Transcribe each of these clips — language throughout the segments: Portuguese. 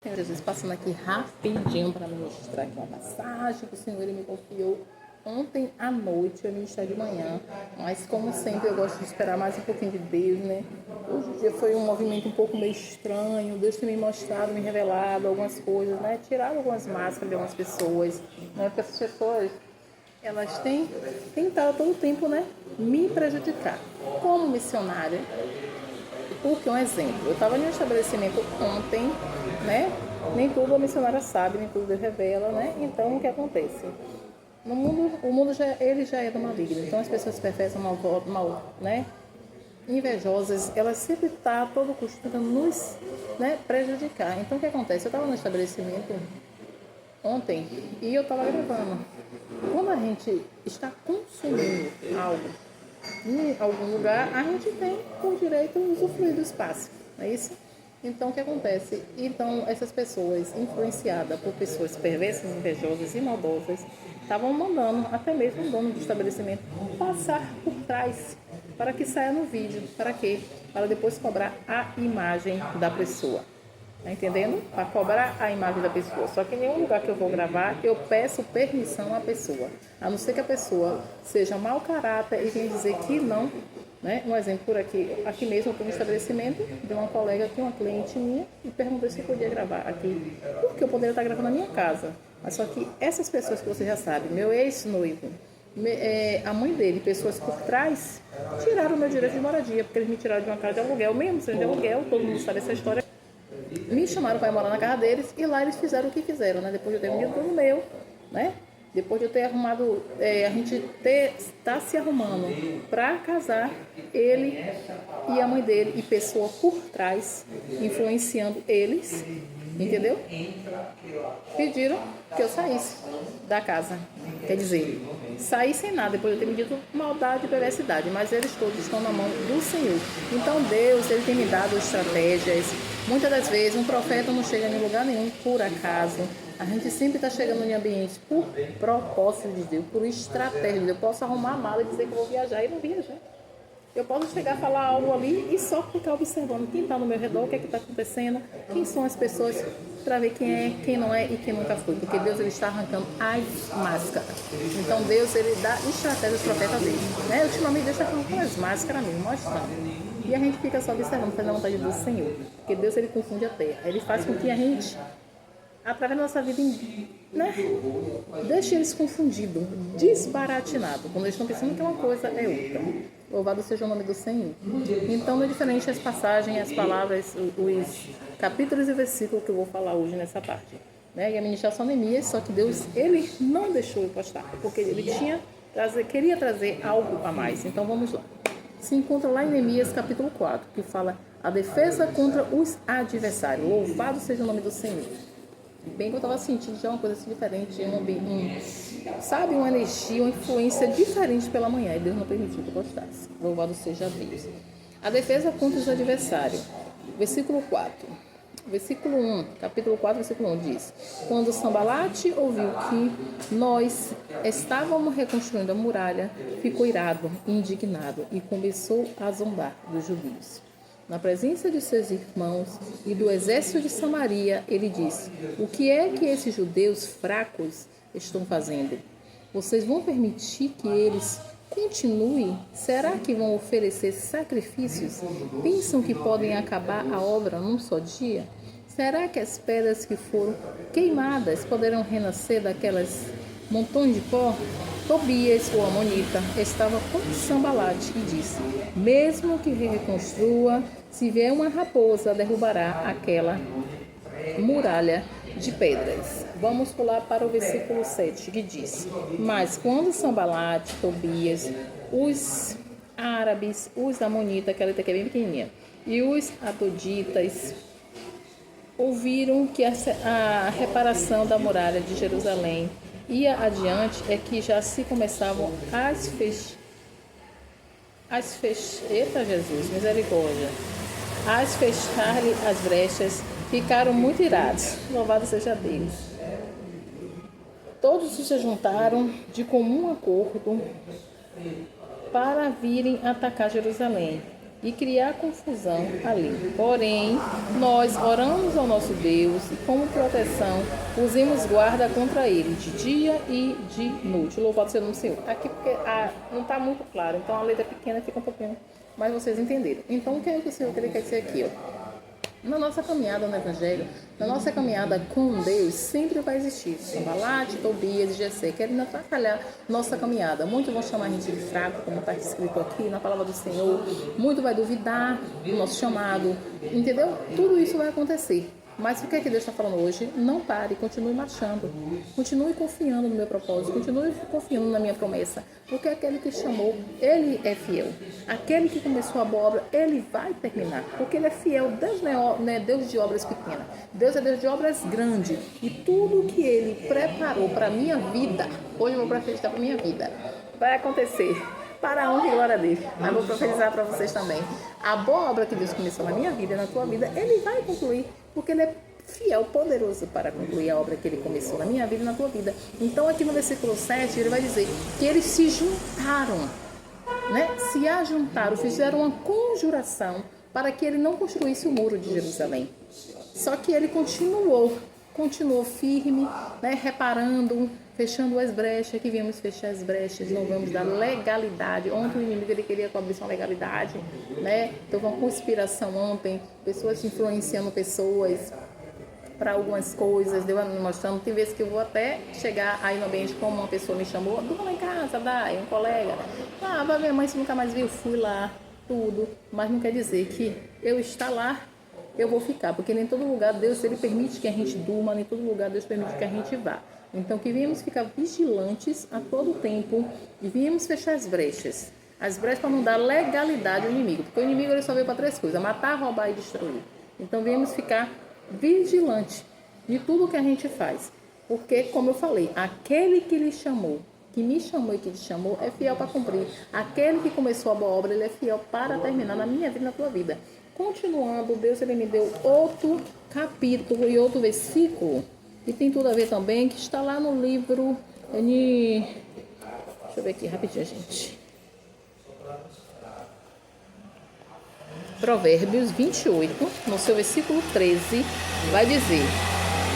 Senhor Jesus, passando aqui rapidinho para ministrar aqui uma passagem que o Senhor ele me confiou ontem à noite, eu ministrar de manhã, mas como sempre eu gosto de esperar mais um pouquinho de Deus, né? Hoje o dia foi um movimento um pouco meio estranho, Deus tem me mostrado, me revelado algumas coisas, né? Tirado algumas máscaras de algumas pessoas, né? Porque essas pessoas, elas têm tentado todo o tempo, né? Me prejudicar. Como missionária, porque um exemplo, eu estava em um estabelecimento ontem, né? Nem tudo a missionária sabe, nem tudo Deus revela, né? Então o que acontece? No mundo, o mundo já é do maligno. Então as pessoas perversas, né? Invejosas, elas sempre estão a todo custo tentando nos, né, prejudicar. Então o que acontece? Eu estava no estabelecimento ontem e eu estava gravando. Quando a gente está consumindo algo em algum lugar, a gente tem por direito usufruir do espaço, não é isso? Então, o que acontece? Então, essas pessoas, influenciadas por pessoas perversas, invejosas e maldosas, estavam mandando até mesmo o dono do estabelecimento passar por trás para que saia no vídeo. Para quê? Para depois cobrar a imagem da pessoa. Tá entendendo? Para cobrar a imagem da pessoa. Só que em nenhum lugar que eu vou gravar, eu peço permissão à pessoa. A não ser que a pessoa seja mau caráter e venha dizer que não. Né? Um exemplo por aqui. Aqui mesmo, eu estou no estabelecimento de uma colega aqui, uma cliente minha, e perguntou se eu podia gravar aqui. Porque eu poderia estar gravando na minha casa. Mas só que essas pessoas que você já sabe, meu ex-noivo, a mãe dele, pessoas por trás, tiraram o meu direito de moradia, porque eles me tiraram de uma casa de aluguel, mesmo sendo de aluguel, todo mundo sabe essa história. Me chamaram para ir morar na casa deles e lá eles fizeram o que fizeram, né? Depois de eu ter vendido tudo meu, né? Depois de eu ter arrumado, a gente tá se arrumando para casar, ele e a mãe dele e pessoa por trás, influenciando eles, entendeu? Pediram que eu saísse da casa. Quer dizer, saí sem nada, depois de eu ter medido maldade e perversidade, mas eles todos estão na mão do Senhor. Então Deus, ele tem me dado estratégias. Muitas das vezes um profeta não chega em lugar nenhum por acaso. A gente sempre está chegando em ambientes por propósito de Deus, por estratégia. Eu posso arrumar a mala e dizer que eu vou viajar e não viajar. Eu posso chegar a falar algo ali e só ficar observando quem está no meu redor, o que é que está acontecendo, quem são as pessoas, para ver quem é, quem não é e quem nunca foi. Porque Deus ele está arrancando as máscaras. Então Deus ele dá estratégia aos profetas dele. Né? Ultimamente Deus está arrancando as máscaras mesmo, mostrando. E a gente fica só observando, fazendo a vontade do Senhor. Porque Deus ele confunde a terra. Ele faz com que a gente, através da nossa vida, né, deixe eles confundidos, desbaratinados. Quando eles estão pensando que uma coisa é outra. Louvado seja o nome do Senhor. Então, não é diferente as passagens, as palavras, os capítulos e versículos que eu vou falar hoje nessa parte. Né? E a ministração Neemias, só que Deus, ele não deixou eu postar, porque ele queria trazer algo a mais. Então, vamos lá. Se encontra lá em Neemias capítulo 4, que fala a defesa contra os adversários. Louvado seja o nome do Senhor. Bem que eu estava sentindo já uma coisa assim diferente, sabe, uma energia, uma influência diferente pela manhã, e Deus não permitiu que eu gostasse. Louvado seja Deus. A defesa contra os adversários. Versículo 4. Versículo 1, capítulo 4, versículo 1 diz: quando Sambalate ouviu que nós estávamos reconstruindo a muralha, ficou irado e indignado e começou a zombar dos judeus. Na presença de seus irmãos e do exército de Samaria, ele disse: o que é que esses judeus fracos estão fazendo? Vocês vão permitir que eles continuem? Será que vão oferecer sacrifícios? Pensam que podem acabar a obra num só dia? Será que as pedras que foram queimadas poderão renascer daquelas montões de pó? Tobias, o amonita, estava com Sambalate e disse: mesmo que reconstrua, se vier uma raposa, derrubará aquela muralha de pedras. Vamos pular para o versículo 7, que diz: mas quando Sambalate, Tobias, os árabes, os amonitas, aquela que é bem pequenininha, e os atoditas ouviram que a reparação da muralha de Jerusalém ia adiante, é que já se começavam eita Jesus, misericórdia, as fechar-lhe as brechas, ficaram muito irados. Louvado seja Deus. Todos se juntaram de comum acordo para virem atacar Jerusalém. e criar confusão ali. Porém, nós oramos ao nosso Deus e, como proteção, pusemos guarda contra ele, de dia e de noite. Louvado seja o nome do Senhor. Aqui porque não está muito claro, então a letra pequena fica um pouquinho, mas vocês entenderam. Então, o que é que o Senhor quer dizer aqui, ó? Na nossa caminhada no Evangelho, na nossa caminhada com Deus, sempre vai existir Sambalate, Tobias e Jessé, querendo atrapalhar nossa caminhada. Muitos vão chamar a gente de fraco, como está escrito aqui na palavra do Senhor. Muito vai duvidar do nosso chamado, entendeu? Tudo isso vai acontecer. Mas o que é que Deus está falando hoje? Não pare, continue marchando. Continue confiando no meu propósito. Continue confiando na minha promessa. Porque aquele que chamou, ele é fiel. Aquele que começou a boa obra, ele vai terminar. Porque ele é fiel. Deus não é Deus de obras pequenas. Deus é Deus de obras grandes. E tudo que ele preparou para a minha vida, hoje eu vou profetizar para a minha vida, vai acontecer. Para a honra e glória dele. Mas vou profetizar para vocês também. A boa obra que Deus começou na minha vida e na tua vida, ele vai concluir. Porque ele é fiel, poderoso para concluir a obra que ele começou na minha vida e na tua vida. Então aqui no versículo 7, ele vai dizer que eles se juntaram, né? Se ajuntaram, fizeram uma conjuração para que ele não construísse o muro de Jerusalém. Só que ele continuou firme, né? Reparando, fechando as brechas, que viemos fechar as brechas, não vamos dar legalidade. Ontem o inimigo ele queria cobrir sua legalidade, né? Então uma conspiração ontem, pessoas influenciando pessoas para algumas coisas, deu me mostrando. Tem vezes que eu vou até chegar aí no ambiente, como uma pessoa me chamou, vamos lá em casa, um colega. Vai minha mãe, se nunca mais viu, fui lá, tudo. Mas não quer dizer que eu estar lá, eu vou ficar, porque nem todo lugar Deus ele permite que a gente durma, nem todo lugar Deus permite que a gente vá. Então que viemos ficar vigilantes a todo tempo e viemos fechar as brechas. As brechas para não dar legalidade ao inimigo, porque o inimigo ele só veio para 3 coisas: matar, roubar e destruir. Então viemos ficar vigilante de tudo que a gente faz, porque, como eu falei, aquele que lhe chamou, que me chamou e que te chamou, é fiel para cumprir. Aquele que começou a boa obra, ele é fiel para terminar na minha vida e na tua vida. Continuando, Deus ele me deu outro capítulo e outro versículo, que tem tudo a ver também, que está lá no livro de... Deixa eu ver aqui rapidinho, gente. Provérbios 28, no seu versículo 13, vai dizer: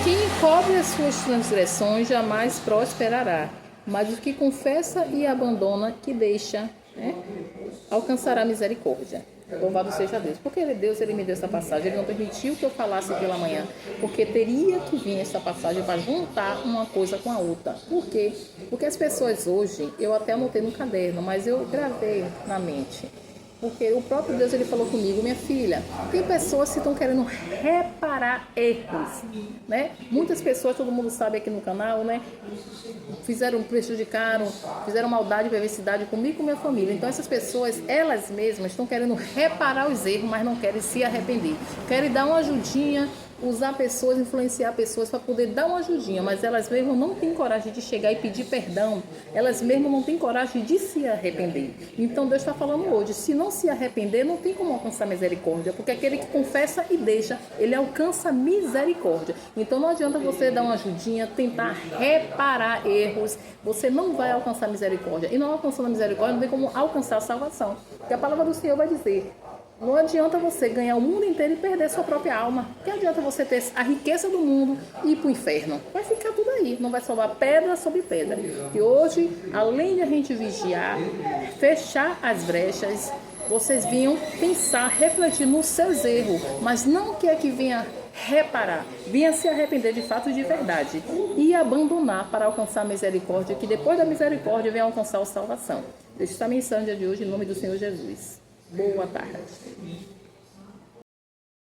quem encobre as suas transgressões jamais prosperará, mas o que confessa e abandona, que deixa, né, alcançará misericórdia. Louvado seja Deus. Porque Deus ele me deu essa passagem, ele não permitiu que eu falasse pela manhã, porque teria que vir essa passagem para juntar uma coisa com a outra. Por quê? Porque as pessoas hoje, eu até anotei no caderno, mas eu gravei na mente. Porque o próprio Deus ele falou comigo: minha filha, tem pessoas que estão querendo reparar erros, né? Muitas pessoas, todo mundo sabe aqui no canal, né? Prejudicaram, fizeram maldade e perversidade comigo e com minha família. Então essas pessoas, elas mesmas estão querendo reparar os erros, mas não querem se arrepender. Querem dar uma ajudinha, usar pessoas, influenciar pessoas para poder dar uma ajudinha, mas elas mesmas não têm coragem de chegar e pedir perdão, elas mesmas não têm coragem de se arrepender. Então Deus está falando hoje, se não se arrepender, não tem como alcançar misericórdia, porque aquele que confessa e deixa, ele alcança misericórdia. Então não adianta você dar uma ajudinha, tentar reparar erros, você não vai alcançar misericórdia, e não alcançando a misericórdia, não tem como alcançar a salvação, porque a palavra do Senhor vai dizer: não adianta você ganhar o mundo inteiro e perder sua própria alma. Que adianta você ter a riqueza do mundo e ir para o inferno? Vai ficar tudo aí, não vai sobrar pedra sobre pedra. E hoje, além de a gente vigiar, fechar as brechas, vocês vinham pensar, refletir nos seus erros, mas não quer que venha reparar, venha se arrepender de fato e de verdade e abandonar para alcançar a misericórdia, que depois da misericórdia vem alcançar a salvação. Deixa essa mensagem de hoje em nome do Senhor Jesus. Boa tarde.